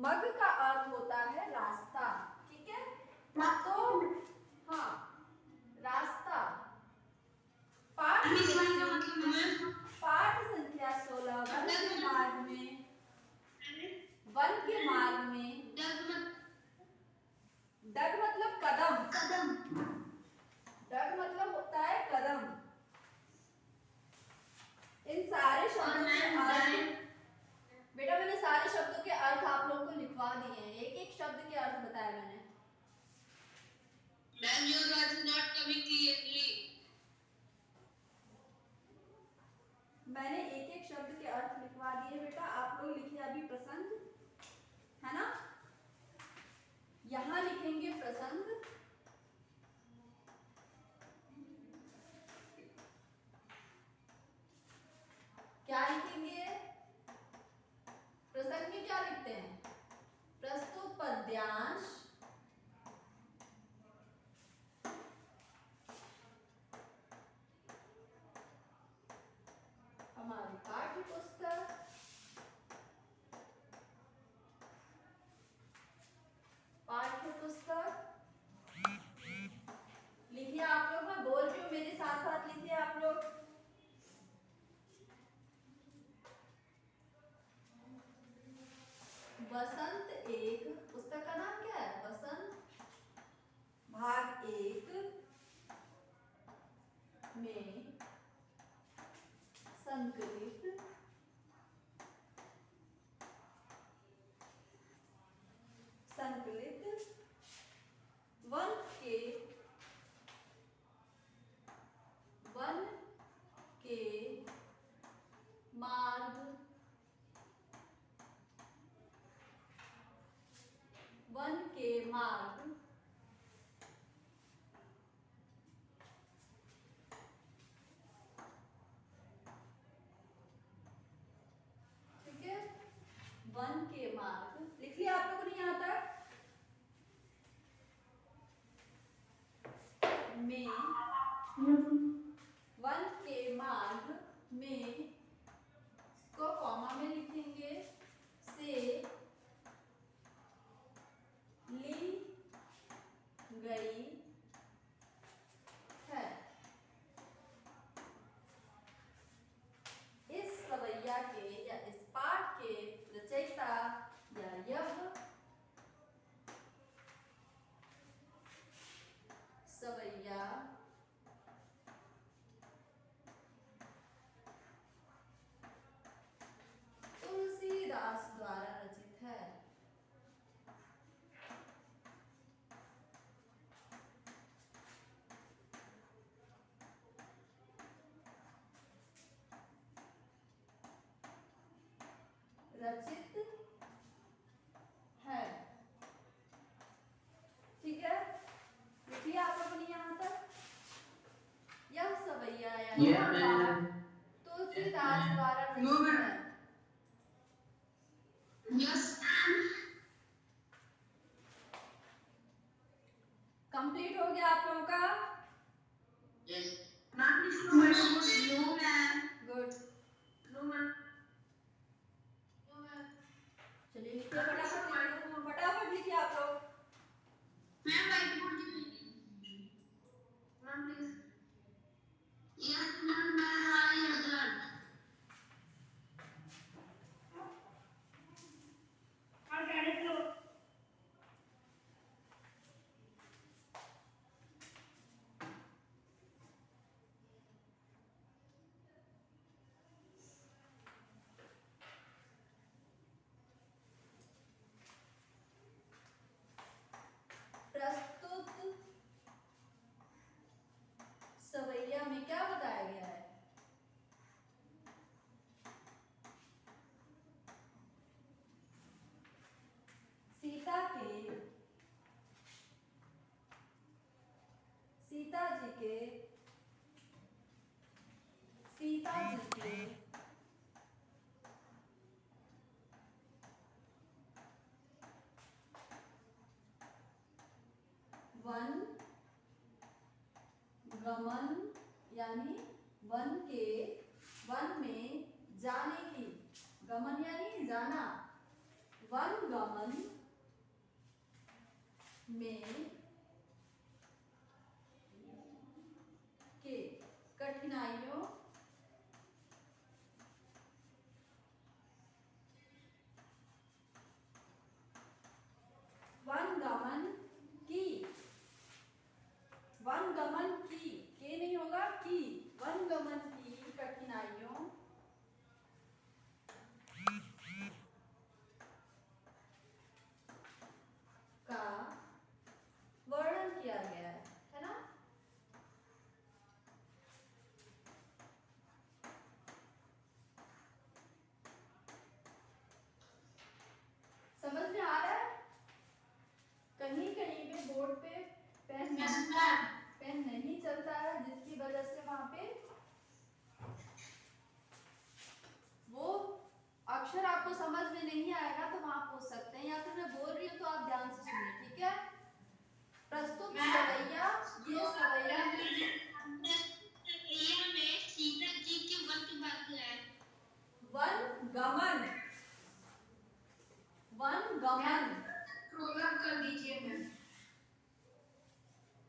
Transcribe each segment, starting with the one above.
मग का अर्थ होता है रास्ता, ठीक है। तो हाँ, रास्ता। पाठ संख्या 16 वन के मार्ग में, वन के मार्ग में। डग मतलब कदम, डग मतलब होता है कदम। इन सारे शब्दों के अर्थ, बेटा मैंने सारे शब्दों के अर्थ आप लोगों को लिखवा दिए हैं, एक एक शब्द के अर्थ बताया मैंने। Ma'am, your voice is not coming clearly. मैंने एक एक शब्द के अर्थ लिखवा दिए बेटा, आप लोग लिखिए अभी प्रसंग, है ना। यहां लिखेंगे प्रसंग, क्या लिखेंगे प्रसंग में, क्या लिखते हैं, प्रस्तुत पद्यांश, हमारी पाठ्य पुस्तक, पाठ्य पुस्तक लिखिए आप लोग, मैं बोल रही हूँ मेरे साथ साथ लिखिए आप लोग। बसंत एक, पुस्तक का नाम क्या है, बसंत भाग 1 में संकलित वन के मार्ग, वन के मार्ग, ठीक है, वन के मार्ग लिख लिया आप लोगों ने यहां तक में, वन के मार्ग में को कॉमा में लिखेंगे, से ली गई है। इस सवैया के या इस पाठ के रचयिता या यह सवैया तुलसीदास द्वारा रचित है। रचित है, ठीक है, लिखिए आप लोगों ने यहां तक, यह सवैया या तुलसीदास द्वारा रचित है। Yes. कंप्लीट हो गया आप लोगों का? Yes. Ma'am, is no ma'am. No ma'am. Good, No ma'am. No ma'am. चलिए लिखिए फटाफट लिखिए आप लोग। Ma'am, whiteboard दीजिए. Ma'am, please. Yes, ma'am. I understand. I'll get it to. प्रस्तुत सवैया में क्या बताया गया है, सीता जी के वन गमन यानी वन में जाने की, गमन यानी जाना, वन गमन गमन में के कठिनाइयों वनगमन की, वनगमन की, के नहीं होगा की, वनगमन की कठिनाइयों का वर्णन किया गया है ना। समझ में आ रहा है? कहीं कहीं पे बोर्ड पे पेन नहीं चलता है, जिसकी वजह से वहां पे वो अक्षर आपको समझ में नहीं आएगा, तो वहां पूछ सकते हैं, या फिर मैं बोल रही हूँ तो आप ध्यान से सुनिए, ठीक है। प्रस्तुत सवैया, ये सवैया वन गमन, वन गमन, कर दीजिए मैम।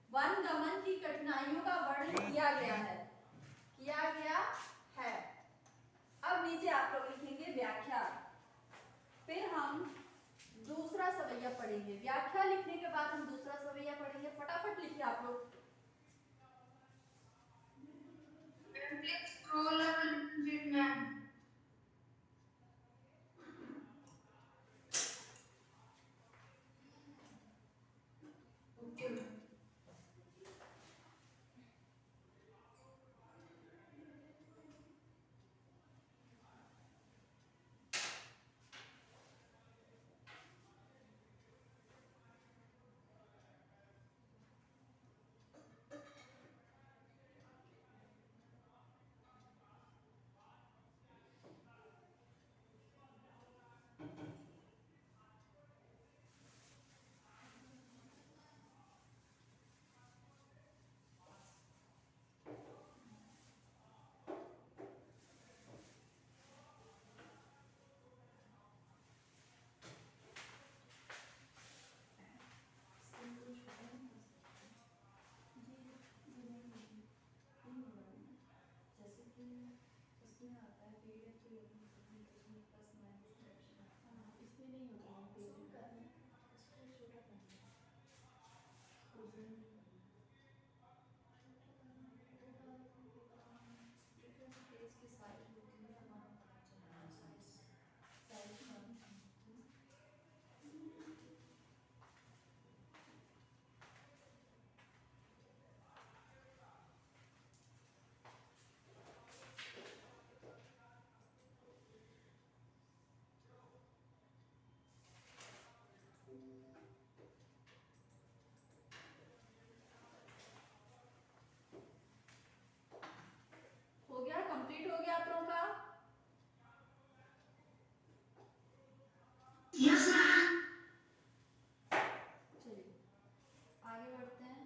वन गमन की कठिनाइयों का वर्णन किया गया है, किया गया है। अब नीचे आप लोग लिखेंगे व्याख्या, फिर हम दूसरा सवैया पढ़ेंगे। व्याख्या लिखने के बाद हम दूसरा सवैया पढ़ेंगे। फटाफट लिखिए आप लोग। Please scroll up a little bit, ma'am. Okay. हो गया, कंप्लीट हो गया आप लोगों का? Yes, ma'am. चलिए आगे बढ़ते हैं।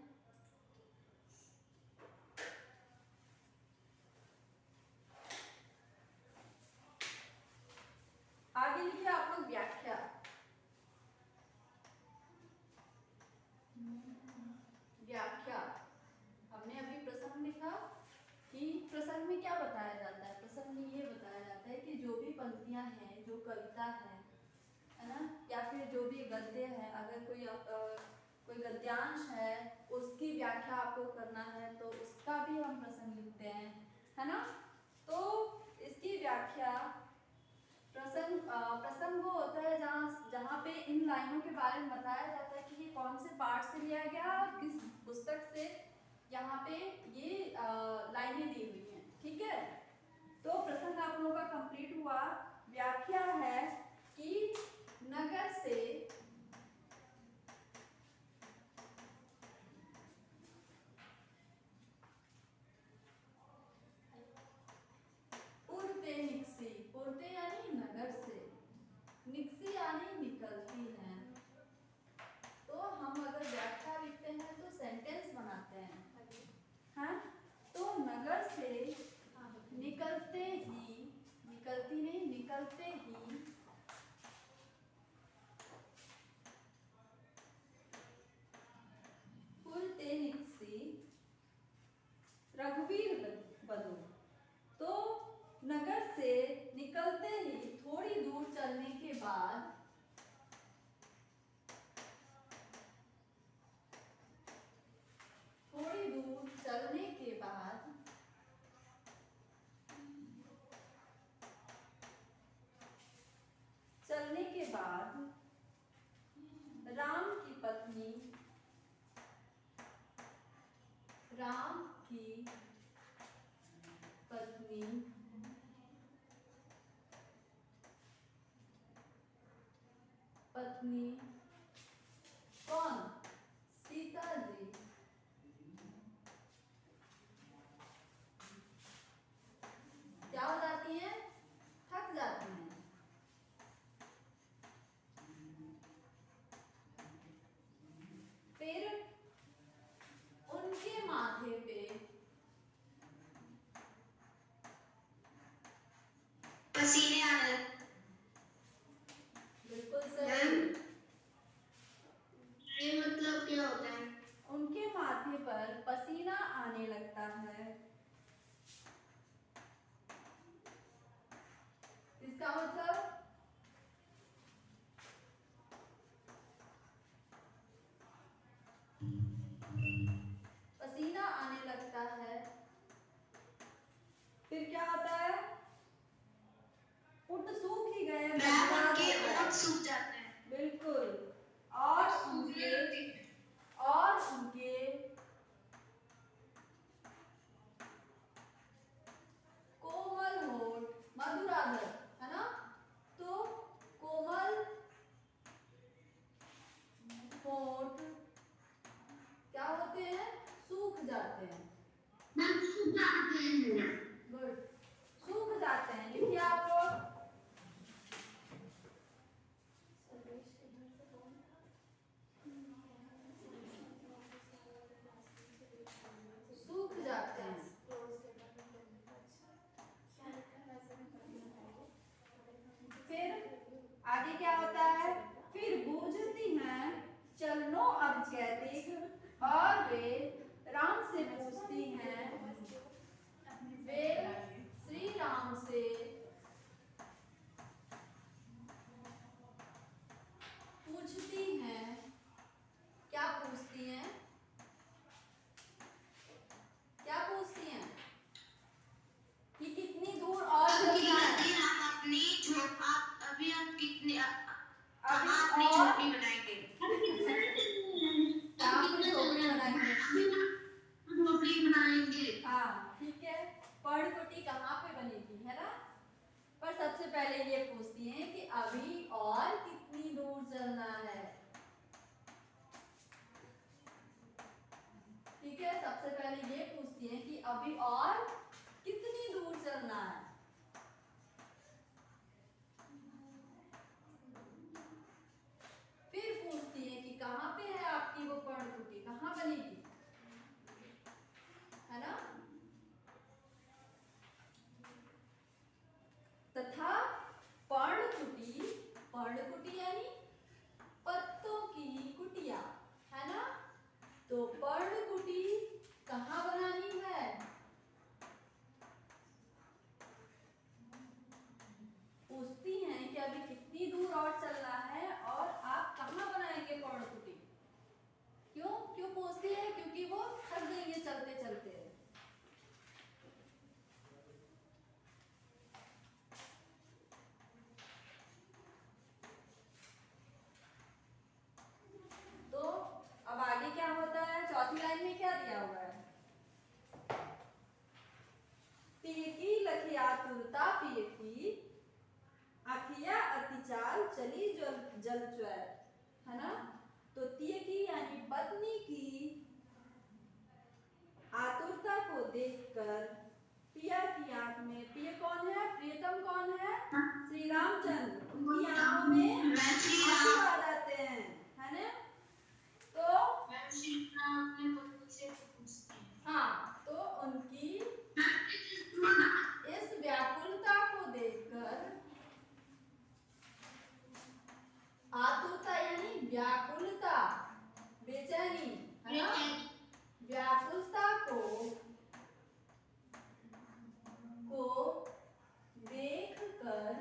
आगे लिखिए आप लोग व्याख्या। व्याख्या, हमने अभी प्रसंग लिखा कि प्रसंग में क्या बताया जाता है। प्रसंग में ये बताया जाता है कि जो भी पंक्तियां हैं, जो कविता है ना, या फिर जो भी गद्य है, अगर कोई गद्यांश है, उसकी व्याख्या आपको करना है तो उसका भी हम प्रसंग लिखते हैं, है ना। तो इसकी व्याख्या प्रसंग वो होता है जहाँ पे इन लाइनों के बारे में बताया जाता है कि ये कौन से पाठ से लिया गया और किस पुस्तक से यहाँ पे ये लाइनें दी हुई हैं, ठीक है। तो प्रसंग आप लोगों का कंप्लीट हुआ। व्याख्या है कि नगर से उड़ते निकसी, उड़ते यानी नगर से, निकसी यानी निकलती है। तो हम अगर व्याख्या लिखते हैं तो सेंटेंस बनाते हैं, हाँ। तो नगर से निकलते ही, निकलती नहीं, निकलते ही पत्नी कौन? सीता जी। क्या हो जाती हैं? थक जाती हैं। फिर उनके माथे पे पसीने आने बिल्कुल सही। ये मतलब क्या होता है? उनके माथे पर पसीना आने लगता है। इसका मतलब पसीना आने लगता है। फिर क्या होता है? ऊँट सूख ही गए, उनके ओंठ सूख जाते हैं। बिल्कुल। और उनके कोमल होठ मधुराधर, है ना? तो कोमल होठ क्या होते हैं? सूख जाते हैं। गुड, सूख जाते हैं। लिखिए आप लोग। सूख जाते हैं। फिर आगे क्या होता है? फिर बूझती हैं चलनो अब कहती, और वे राम से पूछती हैं, वे श्री राम से पूछती हैं। क्या पूछती हैं? क्या पूछती हैं? कि कितनी दूर और चलना है? हम अपनी अभी हम कितने अभी अपनी और झोपड़ी बनाएंगे। कहाँ पे झोपड़ी बनाएंगे? झोपड़ी बनाएंगे। हाँ, ठीक है। पर्णकुटी कहाँ पे बनेगी, है ना? पर सबसे पहले ये पूछती हैं कि अभी और कितनी दूर चलना है। ठीक है, सबसे पहले ये पूछती हैं कि अभी और कितनी दूर चलना है। फिर पूछती हैं कि कहाँ पे है आपकी वो पर्णकुटी, कहाँ बनेगी, है ना? तथा पर्णकुटी यानी पत्तों की कुटिया, है ना? तो पर्णकुटी कहाँ बनानी है? पूछती हैं कि अभी कितनी दूर और चलना है और आप कहाँ बनाएंगे पर्णकुटी। क्यों पूछती है? क्योंकि वो थक गई है चलते चलते। तो अब आगे क्या होता है? चौथी लाइन में क्या दिया हुआ है? तियकी लखिया तुरता पियकी, अखिया अतिचाल चली जल च्वैर, है ना? तो तियकी यानी पत्नी की आतुरता को देखकर पिया की आंख में, पिया कौन है? प्रियतम कौन है? श्री रामचंद्र। उनकी आंखों में आंसू आ जाते हैं, है ना? तो हाँ, तो उनकी इस व्याकुलता को देखकर, आतुरता यानी व्याकुलता, बेचैनी, है ना? व्याकुलता को देखकर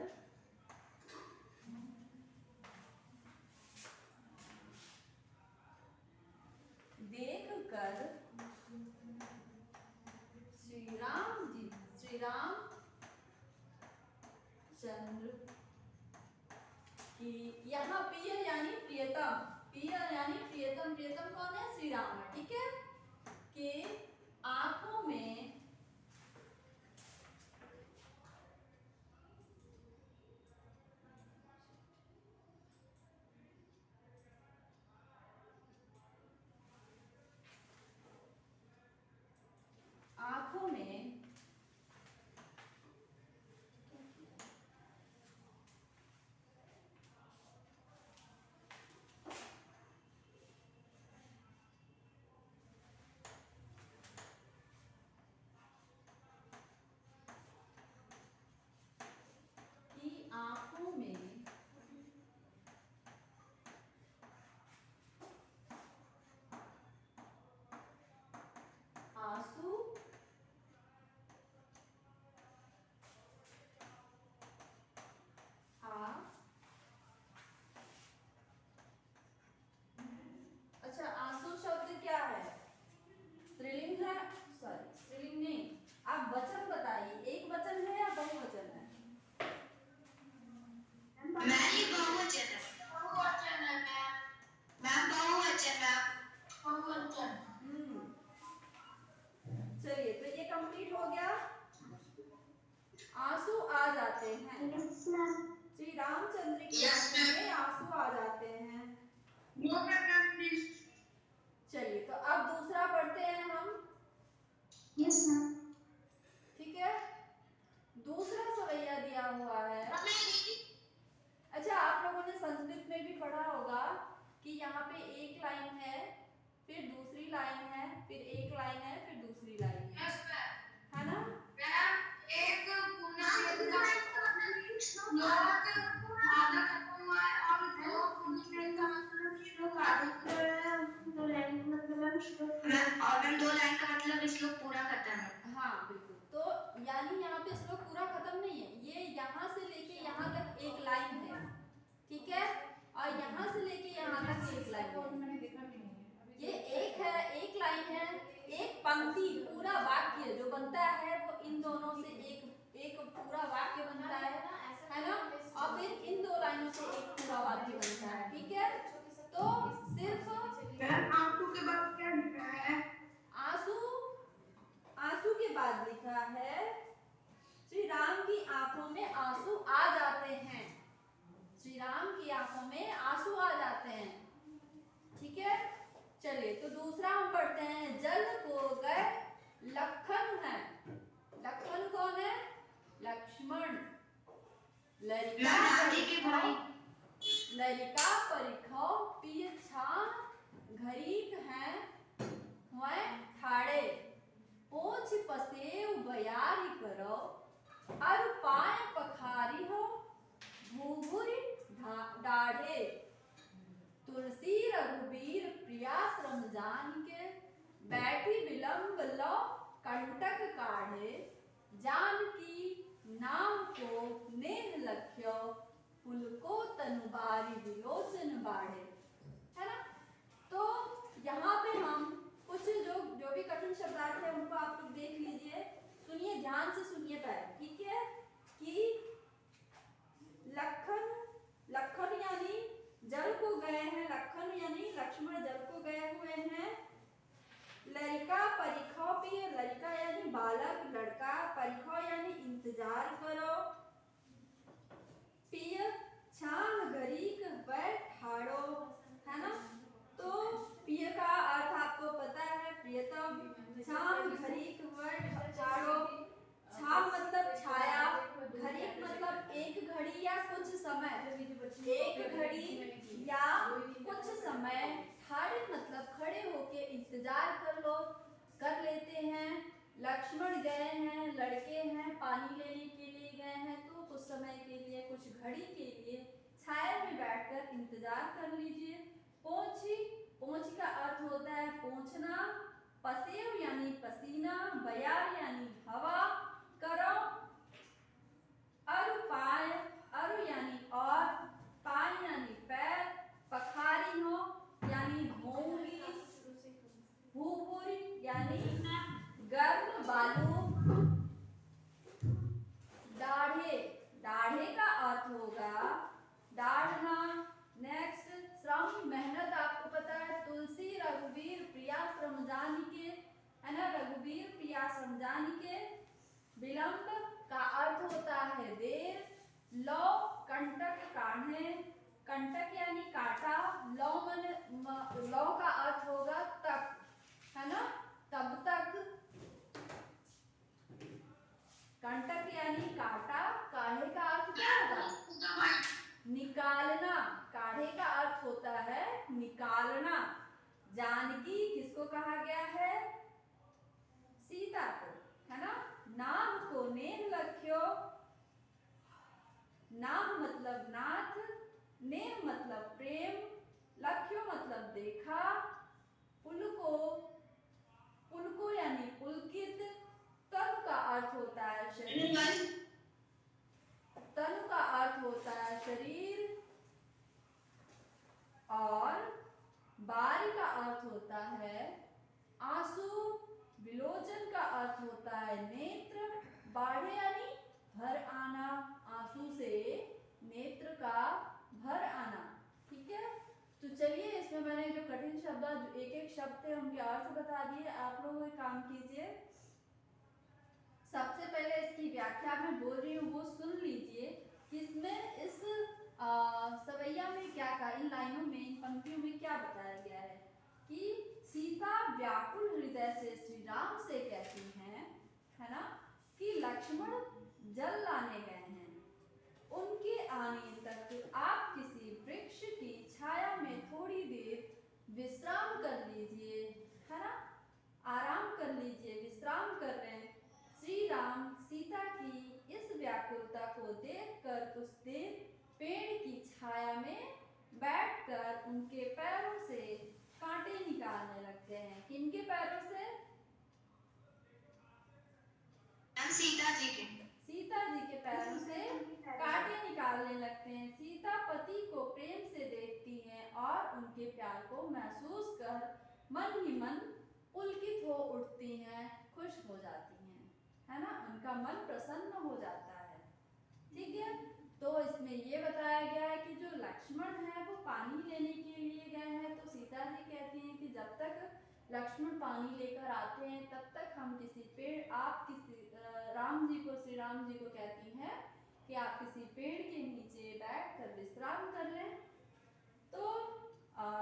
श्री राम चंद्र की, यहाँ प्रिय यानी प्रियतम, प्रियतम कौन है? श्री राम है, ठीक है? के आंखों में नो मैम प्लीज। चलिए तो अब दूसरा पढ़ते हैं हम। Yes ma'am. ठीक है, दूसरा सवैया दिया हुआ है। अच्छा, आप लोगों ने संस्कृत में भी पढ़ा होगा कि यहाँ पे एक लाइन है, फिर दूसरी लाइन है, फिर एक लाइन है, फिर दूसरी लाइन है, है ना? एक पूर्ण छेद का श्लोक आधा खत्म हुआ है और दो पूर्ण छेद का मतलब श्लोक आधा दो लाइन का मतलब श्लोक और मैम दो लाइन का मतलब श्लोक पूरा खत्म है। हाँ बिल्कुल, तो यानी यहाँ पे श्लोक पूरा खत्म नहीं है, ये यहाँ से लेके यहाँ तक एक लाइन है, ठीक है, और यहाँ से लेके यहाँ तक एक लाइन है। मैंने देखा भी नहीं है। ये एक है, एक लाइन है, एक पंक्ति, पूरा वाक्य जो बनता है वो इन दोनों से एक पूरा वाक्य बनता है ना? और फिर इन दो लाइनों से एक पूरा वाक्य बनता है, ठीक है? तो सिर्फ आंसू के बाद क्या लिखा है? आंसू के बाद लिखा है श्री राम की आंखों में आंसू आ जाते हैं। श्री राम की आंखों में आंसू आ जाते हैं, ठीक है? चलिए तो दूसरा हम पढ़ते हैं। जल को गए लखन है। लखन कौन है? लक्ष्मण। लरिका परिखो पिय छान घरीक हैं हुए ठाड़े पोछ पसेव बयारी करो अर पाए पखारी हो भूभुरी डाढ़े तुलसी रघुबीर प्रियाश्रम जान के बैठी विलंब लो कंटक काढ़े जानकी नाम को नेह लख्यो फूल को तनुबारी विलोचन बाढ़े, है ना? तो यहाँ पे हम कुछ जो भी कठिन शब्दार्थ है उनको आप लोग देख लीजिए, सुनिए, ध्यान से सुनिए पहले, ठीक है? कि लखन यानी जल को गए हैं, लखन यानी लक्ष्मण जल को गए हुए हैं। लड़का परिखो भी, लड़का यानी बालक, लड़का, परिखो यानी इंतजार करो, पिय छान घरीक बैठाड़ो, है ना? तो पिय का अर्थ आपको पता है, प्रियतम, छान घरीक बैठाड़ो, छाम मतलब छाया, घरीक मतलब एक घड़ी या कुछ समय, एक घड़ी या कुछ समय, ठाड़े मतलब खड़े होके इंतजार कर लेते हैं। लक्ष्मण गए हैं, लड़के हैं, पानी लेने के लिए गए हैं, तो कुछ समय के लिए, कुछ घड़ी के लिए छाया में बैठकर इंतजार कर लीजिए। पोंछ का अर्थ होता है पोंछना, पसेव यानी पसीना, बयार यानी हवा, करो, अरु यानी और, पाय यानी पैर, पखारी हो यानी धोऊंगी, भूभुरी यानी गर्म बालू, दाढ़े का अर्थ होगा दाढ़ना। नेक्स्ट, श्रम मेहनत आपको पता है, तुलसी रघुवीर प्रिया श्रम जानी के, है ना? रघुवीर प्रिया श्रम जानी के। विलंब का अर्थ होता है देर। लो कंटक काढ़े, कंटक यानी काटा, लो का अर्थ होगा तक, है ना? तब तक। कंटक यानी काटा, काढ़े का अर्थ क्या होगा? निकालना। काढ़े का अर्थ होता है निकालना। जानकी किसको कहा गया है? सीता को, है ना? नाम को नेह लख्यो, नाम मतलब नाथ, नेह मतलब प्रेम, लख्यो मतलब देखा, पुल को यानी पुलकित, तनु का अर्थ होता है शरीर, तनु का अर्थ होता है शरीर, और बारी का अर्थ होता है आंसू, विलोचन का अर्थ होता है नेत्र, बाढ़े यानी भर आना, आंसू से नेत्र का भर आना, ठीक है? तो चलिए, इसमें मैंने जो कठिन शब्द, जो एक एक शब्द थे उनके अर्थ बता दिए। आप लोग एक काम कीजिए, सबसे पहले इसकी व्याख्या मैं बोल रही हूँ वो सुन लीजिए कि इसमें इस सवैया में क्या कहा, इन लाइनों में, इन पंक्तियों में क्या बताया गया है कि सीता व्याकुल हृदय से श्री राम से कहती हैं, है ना, कि लक्ष्मण जल लाने गए हैं, उनके आने तक आप किसी वृक्ष की छाया में थोड़ी देर विश्राम कर लीजिए, है ना, आराम कर लीजिए, विश्राम कर लें। श्री राम सीता की इस व्याकुलता को देखकर कुछ देर पेड़ की छाया में बैठकर उनके पैरों से कांटे निकालने लगते हैं। किनके पैरों से? सीता जी के। सीता जी के पैरों से कांटे निकालने लगते हैं। सीता पति को प्रेम से देखती हैं और उनके प्यार को महसूस कर मन ही मन पुलकित हो उठती हैं, खुश हो जाती हैं, है ना, उनका मन प्रसन्न हो जाता है। ठीक है, तो इसमें ये बताया गया है कि जो लक्ष्मण है वो पानी लेने के लिए गए हैं, तो सीता जी कहती हैं कि जब तक लक्ष्मण पानी लेकर आते हैं तब तक हम किसी पेड़, आप किसी राम जी को, श्री राम जी को कहती हैं कि आप किसी पेड़ के नीचे बैठकर विश्राम कर लें। तो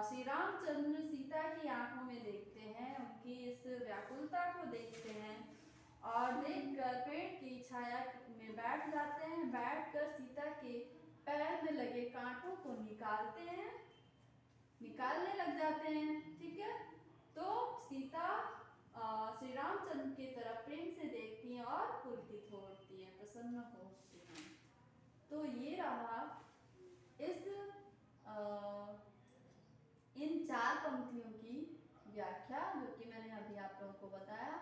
श्री रामचंद्र सीता की आंखों में देखते हैं, उनकी इस व्याकुलता को देखते हैं और देखकर पेड़ की छाया में बैठ जाते हैं। बैठकर सीता के पैर में लगे कांटों को निकालने लग जाते हैं। ठीक है, तो सीता श्री रामचंद्र की तरफ प्रेम से देखती हैं और पुलकित हो उठती हैं, प्रसन्न हो उठती हैं। तो ये रहा इस इन 4 पंक्तियों की व्याख्या, जो कि मैंने अभी आप लोगों को बताया।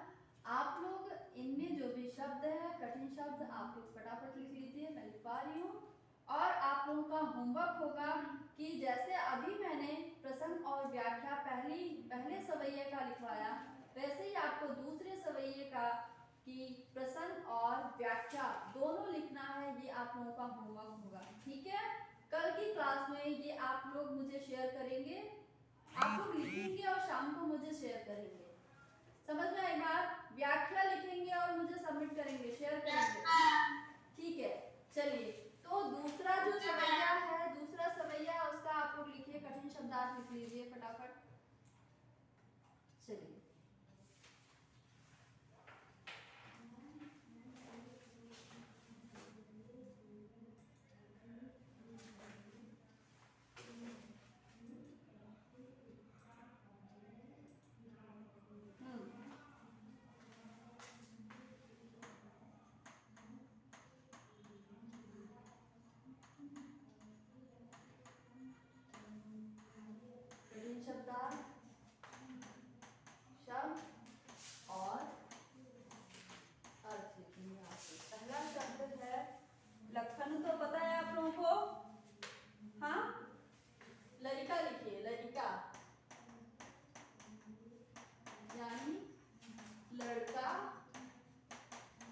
आप लोग इनमें जो भी शब्द है, कठिन शब्द, आप लोग फटाफट लिख लीजिए, मैं लिखवा रही हूँ। और आप लोगों का होमवर्क होगा कि जैसे अभी मैंने प्रसंग और व्याख्या पहले सवैये का लिखवाया, वैसे ही आपको दूसरे सवैये का कि प्रसंग और व्याख्या दोनों लिखना है। ये आप लोगों का होमवर्क होगा। ठीक है, कल की क्लास में ये आप लोग मुझे शेयर करेंगे, आप लोग लिखेंगे और शाम को मुझे शेयर करेंगे। समझ में आई बात? व्याख्या लिखेंगे और मुझे सबमिट करेंगे, शेयर करेंगे। ठीक है, चलिए, तो दूसरा जो सवैया है, दूसरा सवैया उसका आप लोग लिखिए, कठिन शब्दार्थ लिख लीजिए फटाफट। चलिए, कठिन शब्दार्थ, शब्द और अर्थ लिखेंगे आप लोग। पहला शब्द है लक्षण, तो पता है आप लोगों को, हाँ, लड़का लिखिए, लड़का यानी लड़का,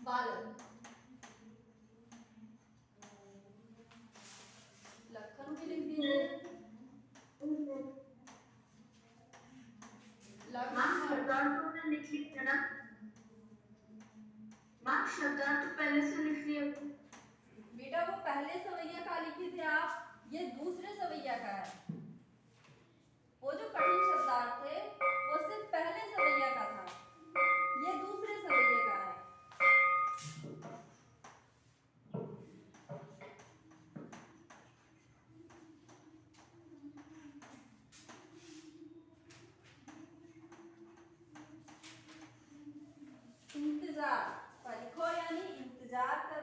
बालक। लक्षण भी लिख दीजिए। शब्दार्थ लिख लिया ना, माँ शब्दार्थ पहले से लिख लिया बेटा, वो पहले सवैया का लिखे थे आप, ये दूसरे सवैया का है। वो जो कठिन शब्दार्थ थे वो सिर्फ पहले सवैया का था, ये दूसरे सवैया का है। इंतजार, लिखो यानी इंतजार कर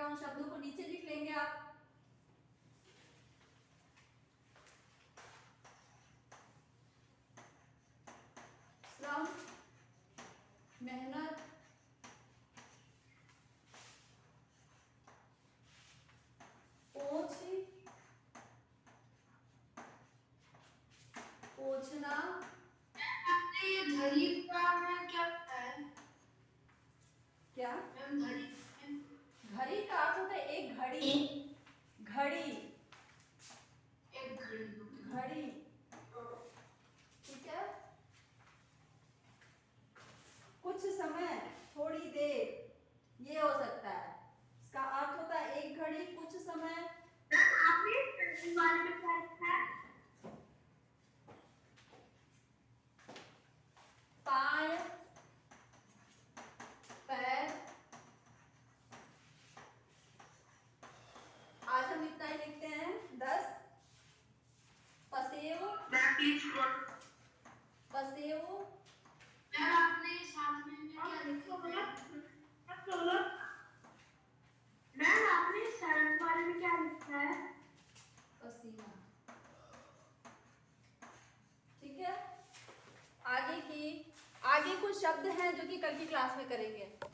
उन शब्दों को नीचे लिख लेंगे आप। श्रम, मेहनत, पोछ, पोछना। आपने ये घड़ी का में क्या है? क्या? मैम घड़ी घड़ी का अर्थ होता है एक घड़ी, घड़ी, एक घड़ी घड़ी, ठीक है। कुछ समय, थोड़ी देर, ये हो सकता है। इसका अर्थ होता है एक घड़ी, कुछ समय। आपने इस बारे में क्या लिखा है? पाय, पैर। आज हम इतना ही लिखते हैं। 10 पसेव, पसेव। यार आपने साथ में क्या लिखा है? मैम आपने शर्ट वाले में क्या लिखा है? पसीना, ठीक है। आगे कुछ शब्द हैं जो कि कल की क्लास में करेंगे।